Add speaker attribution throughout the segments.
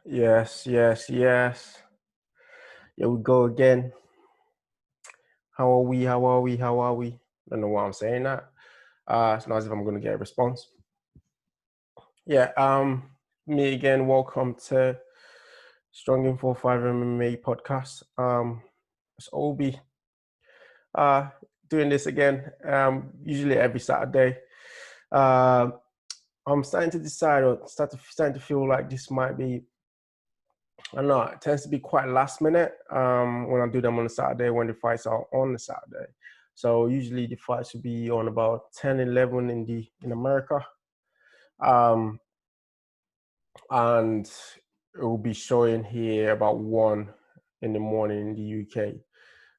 Speaker 1: Yes, yes, yes. Here we go again. How are we? How are we? How are we? Don't know why I'm saying that. It's not as if I'm gonna get a response. Yeah, me again. Welcome to Strong in 45 MMA podcast. It's Obi. Uh doing this again. Usually every Saturday. Uh, I'm starting to decide or starting to feel like this might be I don't know, it tends to be quite last minute when I do them on a Saturday when the fights are on the Saturday. So usually the fights will be on about 10, 11 in America. Um, and it will be showing here about 1 in the morning in the UK.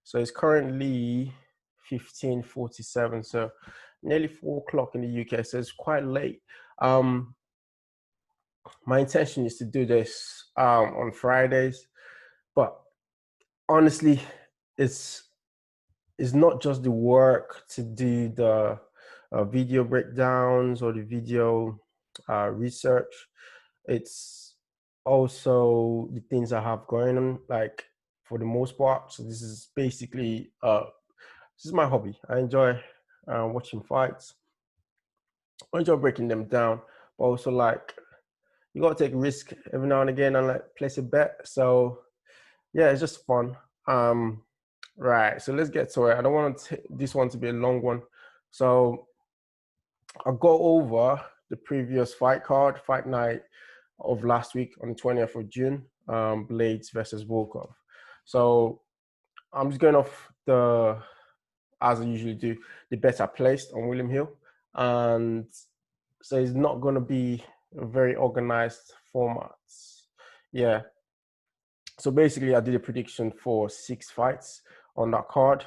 Speaker 1: So it's currently 15:47, so nearly 4 o'clock in the UK. So it's quite late. Um, my intention is to do this on Fridays, but honestly, it's it's not just the work to do the video breakdowns or the video research. It's also the things I have going on, like for the most part. So this is basically this is my hobby. I enjoy watching fights. I enjoy breaking them down, but also like you gotta take a risk every now and again and like place a bet. So yeah, it's just fun. Um, right. So let's get to it. I don't want this one to be a long one. So I'll go over the previous fight night of last week on the 20th of June, Blades versus Volkov. So I'm just going off as I usually do, the bets I placed on William Hill. And so it's not going to be a very organized format. Yeah, so basically, I did a prediction for 6 fights on that card,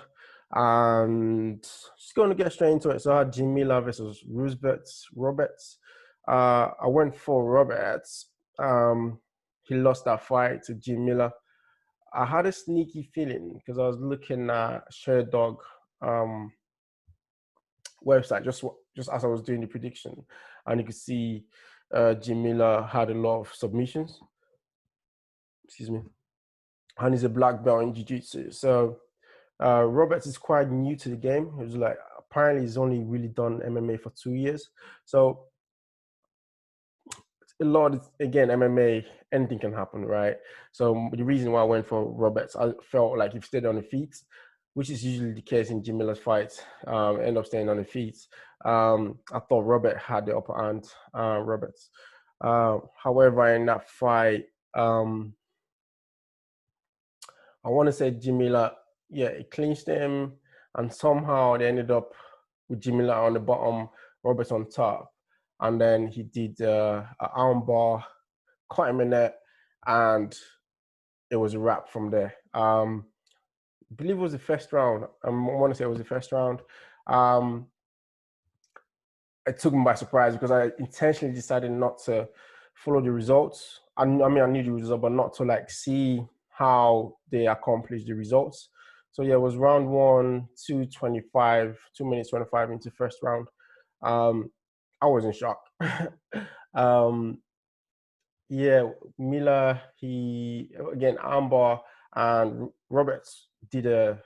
Speaker 1: and just going to get straight into it. So I had Jim Miller versus Roberts. I went for Roberts. He lost that fight to Jim Miller. I had a sneaky feeling because I was looking at Sherdog um, website just as I was doing the prediction, and you could see Jim Miller had a lot of submissions. Excuse me, and he's a black belt in jiu-jitsu. So Roberts is quite new to the game. He was like apparently he's only really done MMA for 2 years. So a lot of, again, MMA, anything can happen, right? So the reason why I went for Roberts, I felt like he stayed on the feet, which is usually the case in Jim Miller's fights. End up staying on the feet. I thought Robert had the upper hand, Roberts. However, in that fight, I want to say Jim Miller, yeah, it clinched him, and somehow they ended up with Jim Miller on the bottom, Roberts on top, and then he did an armbar, caught him in it, and it was a wrap from there. I believe it was the first round. I want to say it was the first round. Um, it took me by surprise because I intentionally decided not to follow the results. I mean, I knew the result, but not to like see how they accomplished the results. So yeah, it was round one, 2:25, 2 minutes 25 into first round. I was in shock. um, yeah, Miller, he again armbar, and Roberts did a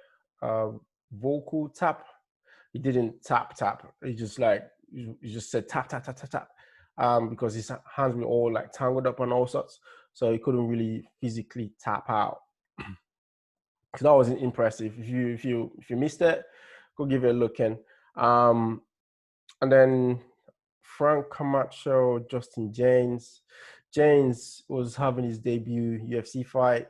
Speaker 1: vocal tap. He didn't tap. He just like he just said tap tap tap tap tap, because his hands were all like tangled up and all sorts, so he couldn't really physically tap out. So that was impressive. If you missed it, go give it a look in. And then Frank Camacho, Justin James. James was having his debut UFC fight.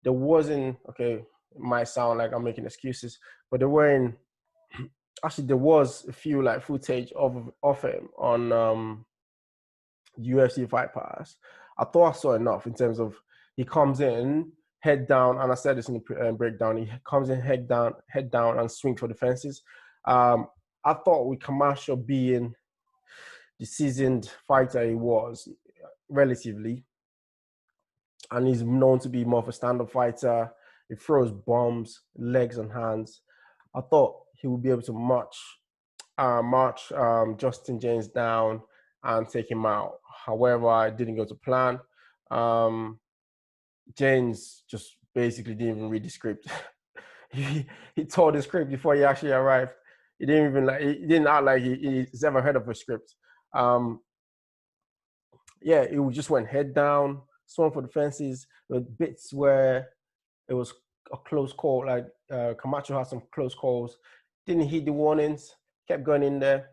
Speaker 1: There wasn't, okay, it might sound like I'm making excuses, but there weren't, actually there was a few like footage of him on UFC Fight Pass. I thought I saw enough in terms of he comes in head down, and I said this in the breakdown. He comes in head down, and swings for the fences. I thought with Camacho being the seasoned fighter he was, relatively, and he's known to be more of a stand-up fighter. He throws bombs, legs and hands. I thought he would be able to march Justin James down and take him out. However, it didn't go to plan. Um, James just basically didn't even read the script. he tore the script before he actually arrived. He didn't even he didn't act like he's ever heard of a script. Um, yeah, it just went head down, swung for the fences. With bits where it was a close call, like Camacho had some close calls, didn't heed the warnings, kept going in there,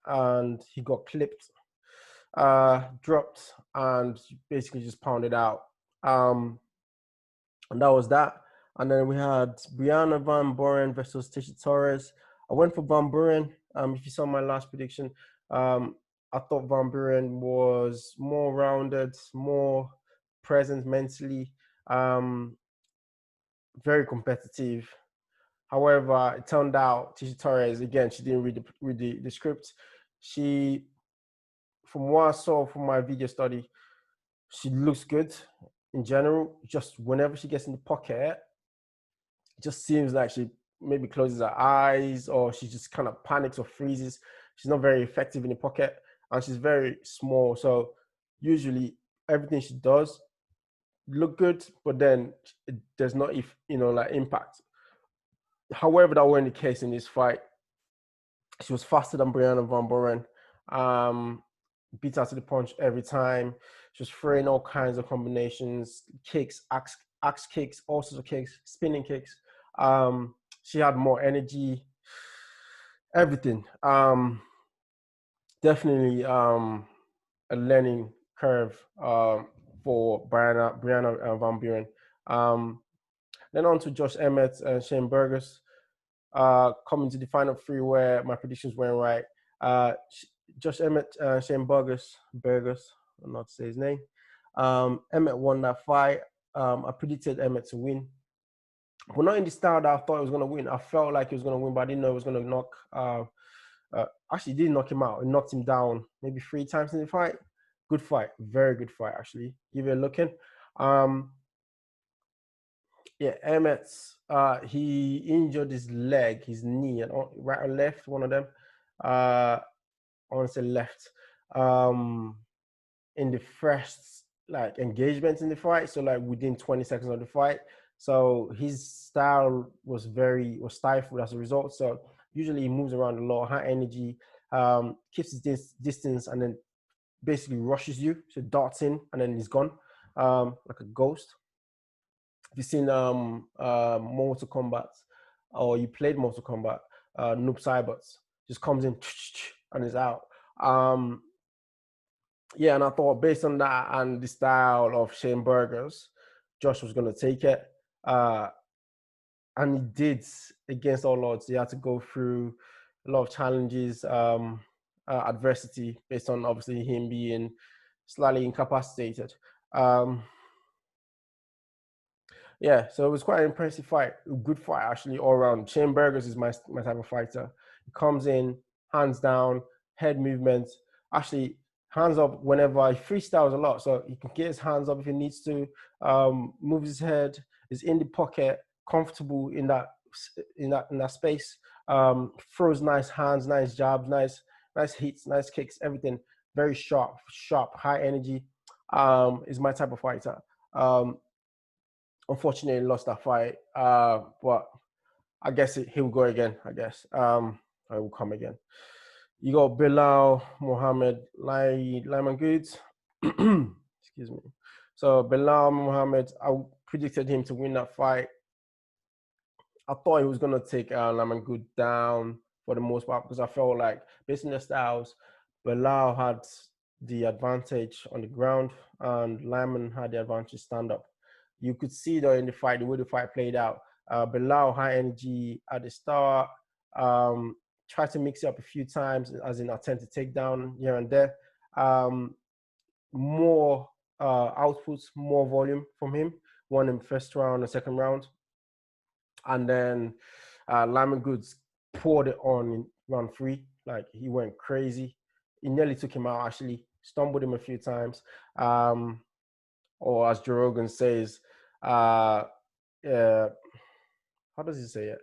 Speaker 1: and he got clipped, dropped, and basically just pounded out. And that was that. And then we had Brianna Van Buren versus Tisha Torres. I went for Van Buren. If you saw my last prediction, I thought Van Buren was more rounded, more present mentally, very competitive. However, it turned out Tisha Torres, again, she didn't read the script. She, from what I saw from my video study, she looks good in general. Just whenever she gets in the pocket, it just seems like she maybe closes her eyes or she just kind of panics or freezes. She's not very effective in the pocket and she's very small. So usually everything she does look good, but then there's not, if like impact. However, that weren't the case in this fight. She was faster than Brianna Van Buren. Beat her to the punch every time. She was throwing all kinds of combinations, kicks, axe kicks, all sorts of kicks, spinning kicks. She had more energy, everything. Definitely a learning curve for Brianna Van Buren. Then on to Josh Emmett and Shane Burgos. Coming to the final three where my predictions weren't right. Josh Emmett, Shane Burgos, I'm not to say his name. Emmett won that fight. I predicted Emmett to win. But not in the style that I thought he was going to win. I felt like he was going to win, but I didn't know he was going to knock. Actually, didn't knock him out. It knocked him down maybe 3 times in the fight. Good fight. Very good fight, actually. Give it a look in. Yeah, Emmett, he injured his leg, his knee, and right or left, one of them. I want to say left. In the first engagement in the fight, so within 20 seconds of the fight. So his style was stifled as a result. So usually he moves around a lot, high energy, keeps his distance, and then basically rushes you. So darts in and then he's gone, like a ghost. If you've seen Mortal Kombat or you played Mortal Kombat, Noob Saibot just comes in and is out. Yeah, and I thought based on that and the style of Shane Burgos, Josh was going to take it. And he did against all odds. He had to go through a lot of challenges, adversity, based on obviously him being slightly incapacitated. Yeah, so it was quite an impressive fight. A good fight, actually, all around. Shane Burgos is my type of fighter. He comes in, hands down, head movement. Actually, hands up whenever he freestyles a lot. So he can get his hands up if he needs to, moves his head, is in the pocket, comfortable in that space, throws nice hands, nice jabs, nice hits, nice kicks, everything. Very sharp, high energy. Is my type of fighter. Unfortunately, lost that fight, but I guess he'll go again. I guess I will come again. You got Bilal Mohammed Lyman Goods. Excuse me. So Bilal Mohammed, I predicted him to win that fight. I thought he was gonna take Lyman Good down for the most part because I felt like based on their styles, Bilal had the advantage on the ground and Lyman had the advantage stand up. You could see though in the fight, the way the fight played out, Bilal high energy at the start, tried to mix it up a few times as in attempt to take down here and there. More outputs, more volume from him. Won in first round, the second round. And then Lyman Goods poured it on in round 3. Like he went crazy. He nearly took him out, actually. Stumbled him a few times. Or as Joe Rogan says, how does he say it?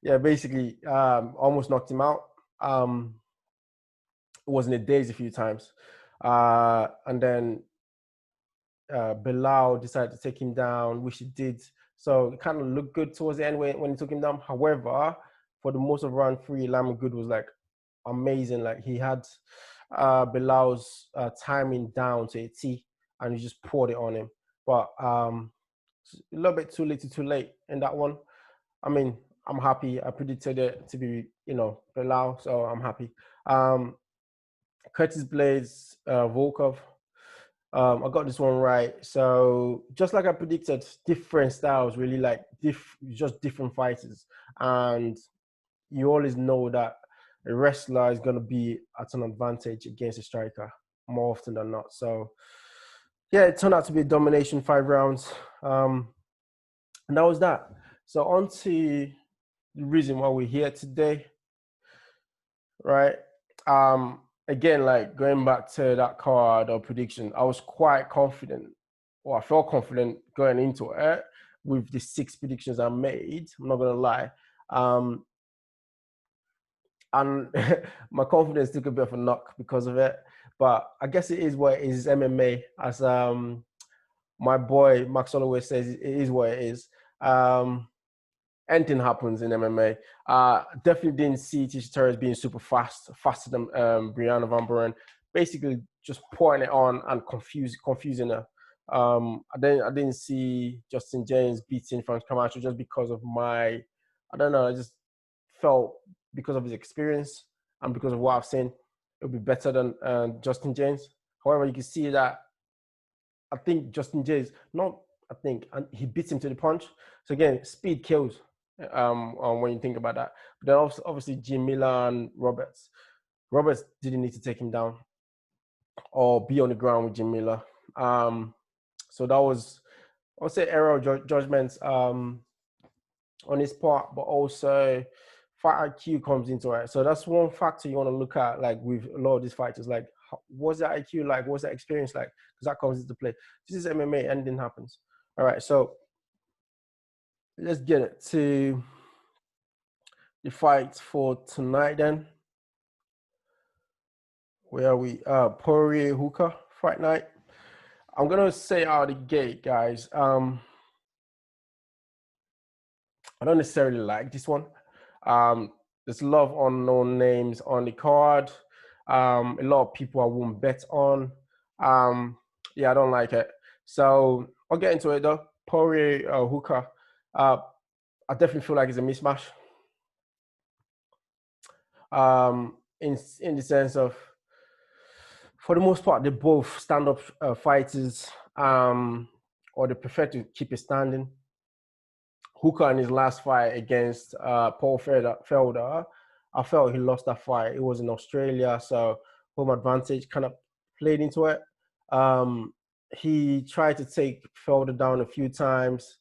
Speaker 1: Yeah, basically, almost knocked him out. Was in a daze a few times. And then Bilal decided to take him down, which he did. So it kind of looked good towards the end when he took him down. However, for the most of round three, Lamb Good was like amazing. Like he had Bilal's timing down to a T, and he just poured it on him. But a little bit too little, too late in that one. I mean, I'm happy. I predicted it to be, Bilal, so I'm happy. Curtis Blades, Volkov. I got this one right. So just like I predicted, different styles, really like just different fighters, and you always know that a wrestler is going to be at an advantage against a striker more often than not. So yeah, it turned out to be a domination, 5 rounds, and that was that. So on to the reason why we're here today, right? Again, like going back to that card or prediction, I was quite confident, or I felt confident going into it with the 6 predictions I made. I'm not gonna lie. And my confidence took a bit of a knock because of it. But I guess it is what it is. MMA, as my boy Max Holloway says, it is what it is. Anything happens in MMA. Definitely didn't see Tisha Torres being super faster than Brianna Van Buren. Basically, just pouring it on and confusing her. I didn't see Justin James beating Frank Camacho just because of I don't know. I just felt because of his experience and because of what I've seen, it would be better than Justin James. However, you can see that I think Justin James, not I think, and he beats him to the punch. So again, speed kills when you think about that. But then obviously Jim Miller and Roberts. Roberts didn't need to take him down or be on the ground with Jim Miller. So that was, I would say, error of judgments on his part, but also fight IQ comes into it. So that's one factor you want to look at, like with a lot of these fighters, like what's that IQ like? What's that experience like? Because that comes into play. This is MMA, anything happens. All right, so let's get it to the fights for tonight then. Where are we? Poirier Hooker fight night. I'm gonna say out of the gate, guys. I don't necessarily like this one. There's a lot of unknown names on the card. A lot of people I won't bet on. Yeah, I don't like it. So I'll get into it though. Poirier Hooker. I definitely feel like it's a mismatch. In the sense of, for the most part, they're both stand-up fighters, or they prefer to keep it standing. Hooker in his last fight against Paul Felder, I felt he lost that fight. It was in Australia, so home advantage kind of played into it. He tried to take Felder down a few times,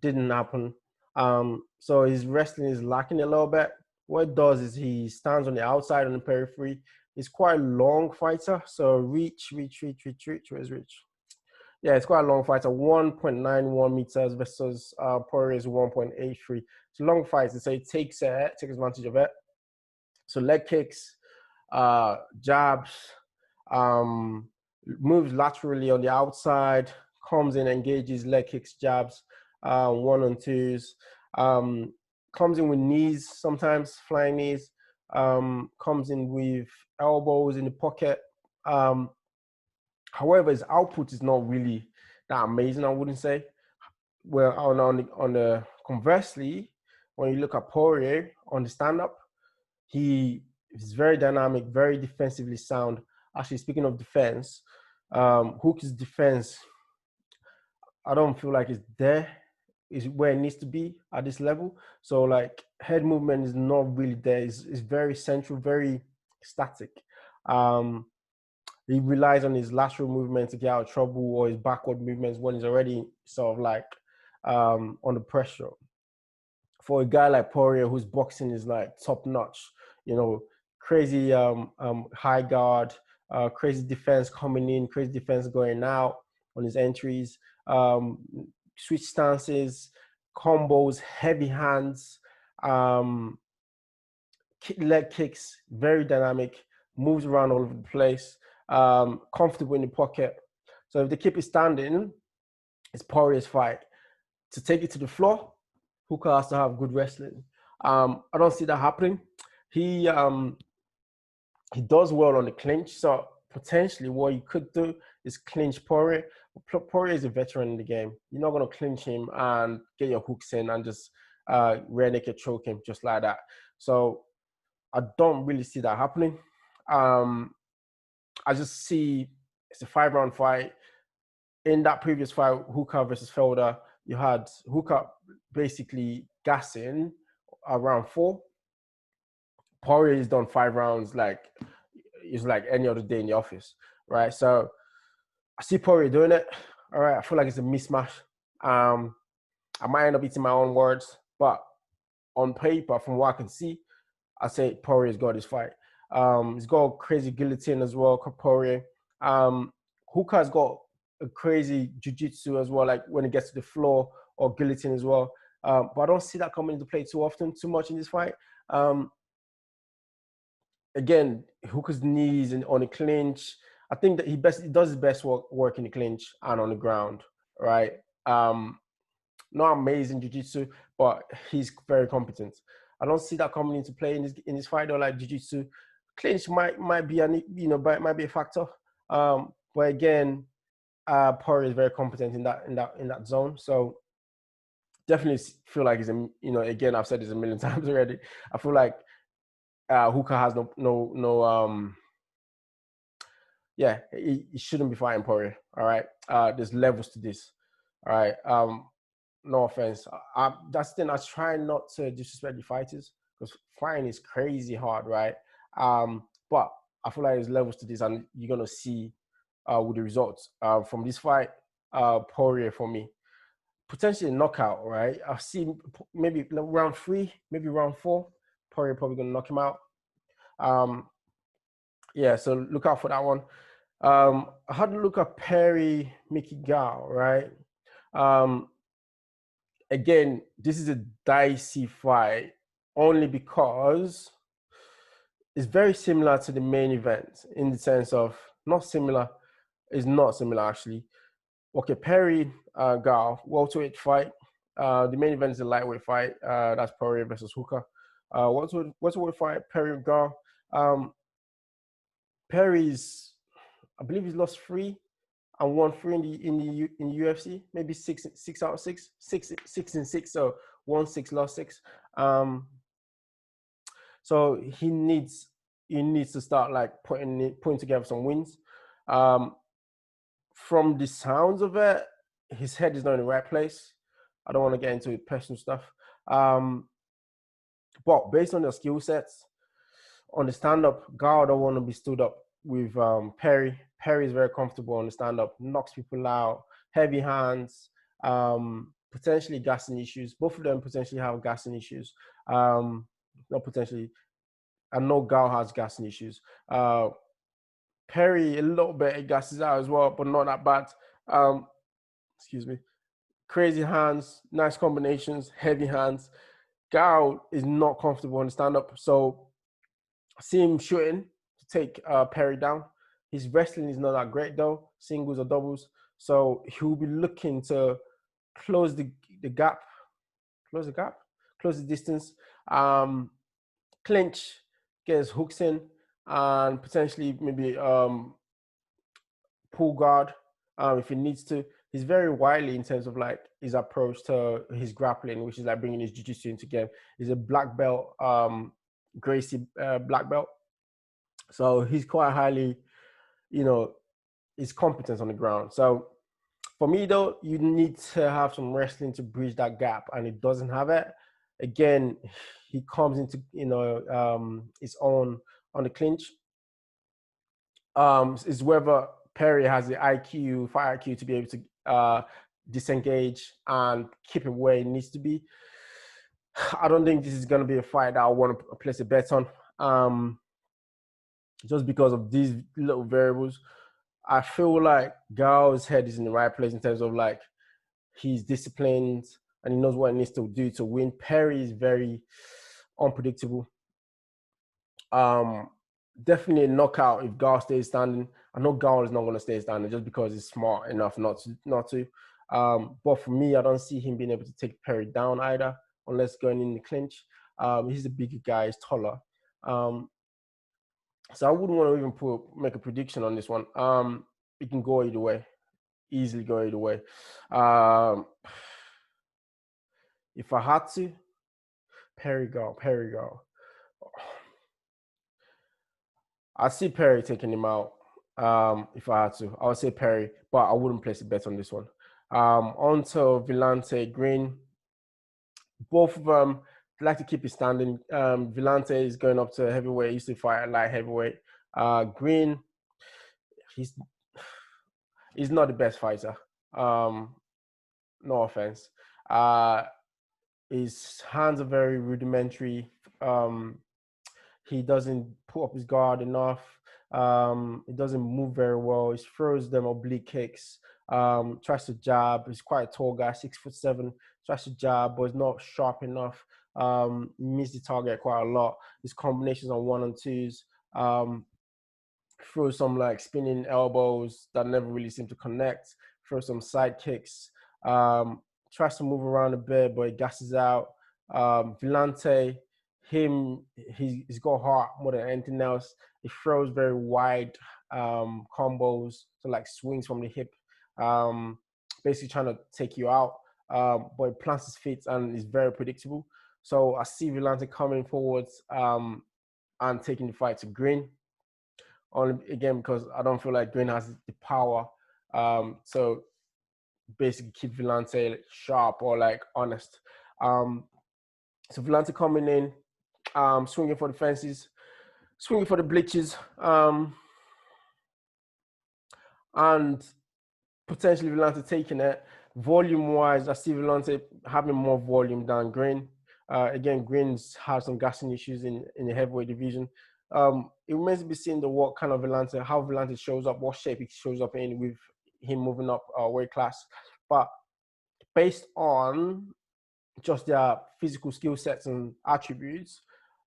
Speaker 1: didn't happen. So his wrestling is lacking a little bit. What it does is he stands on the outside on the periphery. He's quite a long fighter, so reach. Where's reach? Yeah, it's quite a long fight. It's a 1.91 meters versus Poirier's 1.83. It's a long fight, so he takes advantage of it. So leg kicks, jabs, moves laterally on the outside, comes in, engages, leg kicks, jabs, 1-on-2s, comes in with knees, sometimes flying knees, comes in with elbows in the pocket. However, his output is not really that amazing, I wouldn't say. Well, on the conversely, when you look at Poirier on the stand-up, he is very dynamic, very defensively sound. Actually, speaking of defense, Hook's defense, I don't feel like it's there. Is where it needs to be at this level. So like head movement is not really there. It's very central, very static. He relies on his lateral movement to get out of trouble, or his backward movements when he's already sort of like under pressure. For a guy like Poirier, whose boxing is like top notch, crazy high guard, crazy defense coming in, crazy defense going out on his entries, switch stances, combos, heavy hands, leg kicks, very dynamic, moves around all over the place. comfortable in the pocket. So if they keep it standing, it's Poirier's fight. To take it to the floor, Hooker has to have good wrestling. I don't see that happening. He does well on the clinch, so potentially what you could do is clinch Poirier. Poirier is a veteran in the game. You're not going to clinch him and get your hooks in and just rear naked choke him just like that. So I don't really see that happening. I just see it's a 5-round fight. In that previous fight, Hooker versus Felder, you had Hooker basically gassing around 4. Poirier has done 5 rounds like it's like any other day in the office, right? So I see Poirier doing it. All right, I feel like it's a mismatch. I might end up eating my own words, but on paper, from what I can see, I say Poirier's got this fight. He's got a crazy guillotine as well, Poirier. Hooker's got a crazy jiu-jitsu as well, like when it gets to the floor, or guillotine as well. But I don't see that coming into play too much in this fight. Again, Hooker's knees and on the clinch. I think that he does his best work in the clinch and on the ground, right? Not amazing jiu-jitsu, but he's very competent. I don't see that coming into play in this fight though. Like jiu-jitsu, clinch might be might be a factor. But again, Poirier is very competent in that zone. So definitely feel like he's again, I've said this a million times already. I feel like Hooker has he shouldn't be fighting Poirier. All right, there's levels to this. All right, no offense. That's the thing. I try not to disrespect the fighters because fighting is crazy hard, right? But I feel like there's levels to this, and you're gonna see with the results from this fight. Poirier for me, potentially knockout, right? I've seen maybe round 3, maybe round 4. Poirier probably gonna knock him out. So look out for that one. I had to look at Perry Mickey Gao, right? Again, this is a dicey fight only because it's very similar to the main event in the sense of not similar, it's not similar actually. Okay, Perry Gao, welterweight fight. The main event is a lightweight fight. That's Poirier versus Hooker. Welterweight fight, Perry Gao. Perry's, I believe he's lost 3 and won 3 in the UFC. Maybe 6 out of 6, 6 and 6. So 1 6, lost 6. So he needs to start like putting together some wins. From the sounds of it, his head is not in the right place. I don't want to get into personal stuff. But based on their skill sets, on the stand-up, Gao don't want to be stood up with Perry. Perry is very comfortable on the stand-up, knocks people out, heavy hands, potentially gassing issues. Both of them potentially have gassing issues. Not potentially. I know Gao has gassing issues. Perry, a little bit, it gasses out as well, but not that bad. Excuse me. Crazy hands, nice combinations, heavy hands. Gao is not comfortable on the stand-up, so I see him shooting to take Perry down. His wrestling is not that great though, singles or doubles. So he'll be looking to close the gap, close the distance, clinch, get his hooks in, and potentially maybe pull guard if he needs to. He's very wily in terms of like his approach to his grappling, which is like bringing his jiu-jitsu into game. He's a black belt, Gracie black belt. So he's quite highly, his competence on the ground. So for me though, you need to have some wrestling to bridge that gap, and it doesn't have it. Again, he comes into his own on the clinch. Is whether Perry has the IQ, fight IQ to be able to disengage and keep him where it needs to be. I don't think this is going to be a fight that I want to place a bet on. Just because of these little variables. I feel like Gao's head is in the right place in terms of like he's disciplined and he knows what he needs to do to win. Perry is very unpredictable. Definitely a knockout if Gao stays standing. I know Gao is not going to stay standing just because he's smart enough not to. But for me, I don't see him being able to take Perry down either, unless going in the clinch. He's a bigger guy, he's taller. So I wouldn't want to even make a prediction on this one. It can go either way, easily go either way. If I had to, Perry Gao. I see Perry taking him out. If I had to, I would say Perry, but I wouldn't place a bet on this one. On to Villante Green. Both of them like to keep it standing. Villante is going up to heavyweight. He used to fight at light heavyweight. Green, he's not the best fighter. No offense. His hands are very rudimentary. He doesn't put up his guard enough. He doesn't move very well. He throws them oblique kicks. Tries to jab. He's quite a tall guy, 6'7". Tries to jab, but it's not sharp enough. Missed the target quite a lot. His combinations on 1 and 2s. Throw some like spinning elbows that never really seem to connect. Throw some side kicks. Tries to move around a bit, but he gasses out. Villante, he's got heart more than anything else. He throws very wide combos, so like swings from the hip, basically trying to take you out. But he plants his feet and is very predictable. So I see Villante coming forwards and taking the fight to Green. Only again because I don't feel like Green has the power. So basically keep Villante sharp or like honest. So Villante coming in, swinging for the fences, swinging for the bleachers, and potentially Villante taking it. Volume-wise, I see Villante having more volume than Green. Again, Green's had some gassing issues in the heavyweight division. It remains to be seen what kind of Villante, how Villante shows up, what shape he shows up in with him moving up weight class. But based on just their physical skill sets and attributes,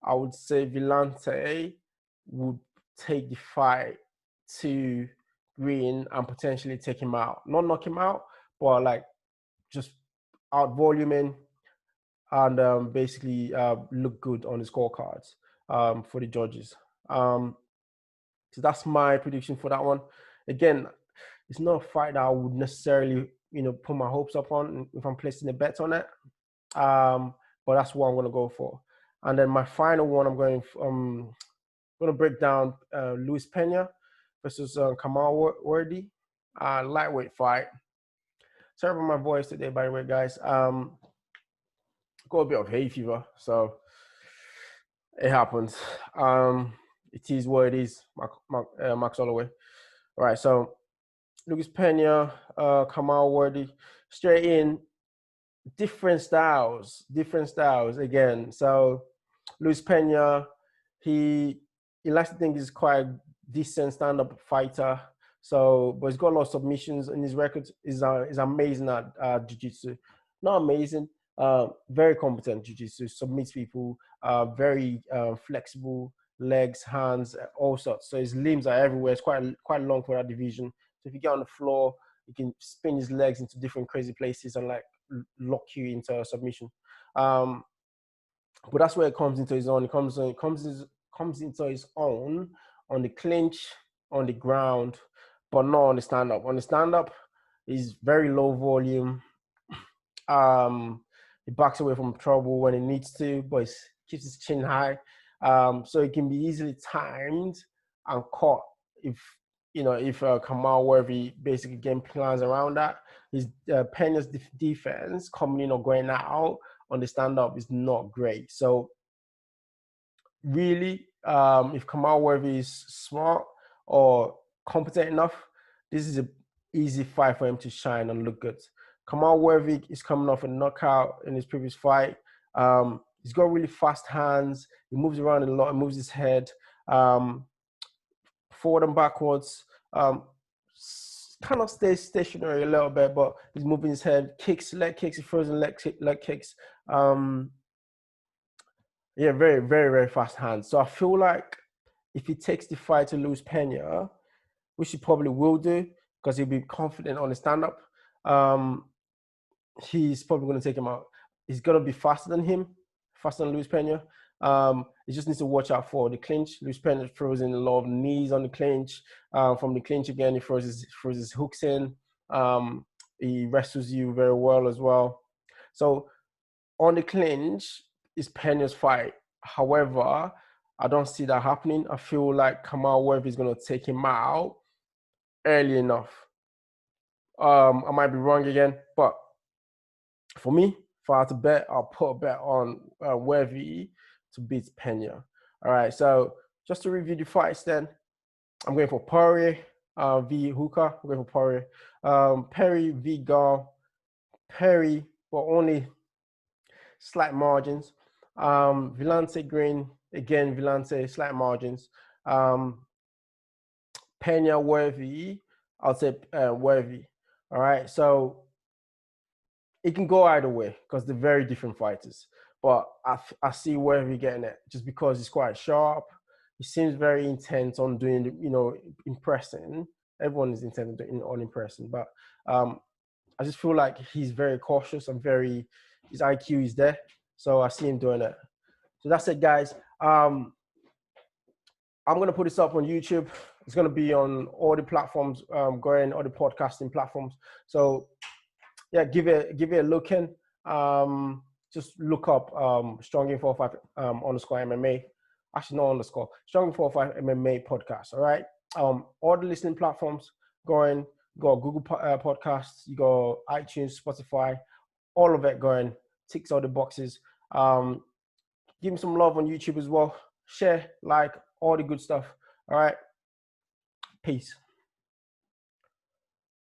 Speaker 1: I would say Villante would take the fight to Green and potentially take him out. Not knock him out, but like just out voluming and basically look good on the scorecards for the judges. So that's my prediction for that one. Again, it's not a fight that I would necessarily, put my hopes up on if I'm placing a bet on it. But that's what I'm going to go for. And then my final one, I'm going to break down Luis Pena versus Kamal Worthy, lightweight fight. Sorry about my voice today, by the way, guys. Got a bit of hay fever, so it happens. It is what it is, Max Holloway. All right, so Luis Pena, Kamal Worthy, straight in. Different styles again. So Luis Pena, he likes to think he's quite a decent stand-up fighter. So, but he's got a lot of submissions in his record. Is amazing at jiu-jitsu. Not amazing, very competent jiu-jitsu. Submits people, very flexible, legs, hands, all sorts. So his limbs are everywhere. It's quite long for that division. So if you get on the floor, he can spin his legs into different crazy places and like lock you into a submission. But that's where it comes into his own. It comes into his own on the clinch, on the ground, but not on the stand-up. On the stand-up, he's very low volume. He backs away from trouble when he needs to, but he keeps his chin high. So it can be easily timed and caught if Kamal Worthy basically game plans around that. His Pena's defense coming in or going out on the stand-up is not great. So really, if Kamal Worthy is smart or competent enough, this is an easy fight for him to shine and look good. Kamal Worthy is coming off a knockout in his previous fight. He's got really fast hands. He moves around a lot. He moves his head forward and backwards. Kind of stays stationary a little bit, but he's moving his head. Leg kicks. He throws in leg kicks. Yeah, very, very, very fast hands. So I feel like if he takes the fight to Luis Pena, which he probably will do because he'll be confident on the stand-up. He's probably going to take him out. He's going to be faster than him, faster than Luis Pena. He just needs to watch out for the clinch. Luis Pena throws in a lot of knees on the clinch. From the clinch again, he throws his hooks in. He wrestles you very well as well. So on the clinch is Pena's fight. However, I don't see that happening. I feel like Kamal Webb is going to take him out early enough. I might be wrong again, but for me, if I had to bet, I'll put a bet on Webby to beat Pena. All right, so just to review the fights then, I'm going for Poirier v. Hooker. I'm going for Poirier. Perry v. Gall. Perry, but only slight margins. Villante Green, again, Villante, slight margins. Pena Worthy, I'll say Worthy. All right, so it can go either way because they're very different fighters. But I see Worthy getting it just because he's quite sharp. He seems very intent on doing, impressing. Everyone is intent on impressing, but I just feel like he's very cautious and his IQ is there. So I see him doing it. So that's it, guys. I'm going to put this up on YouTube. It's going to be on all the platforms, all the podcasting platforms. So yeah, give it a look in. Just look up Strong845 _ MMA. Actually, no underscore. Strong845 MMA podcast. All right. All the listening platforms, you got Google Podcasts, you got iTunes, Spotify, all of it going. Ticks all the boxes. Give me some love on YouTube as well. Share, like, all the good stuff. All right. Peace.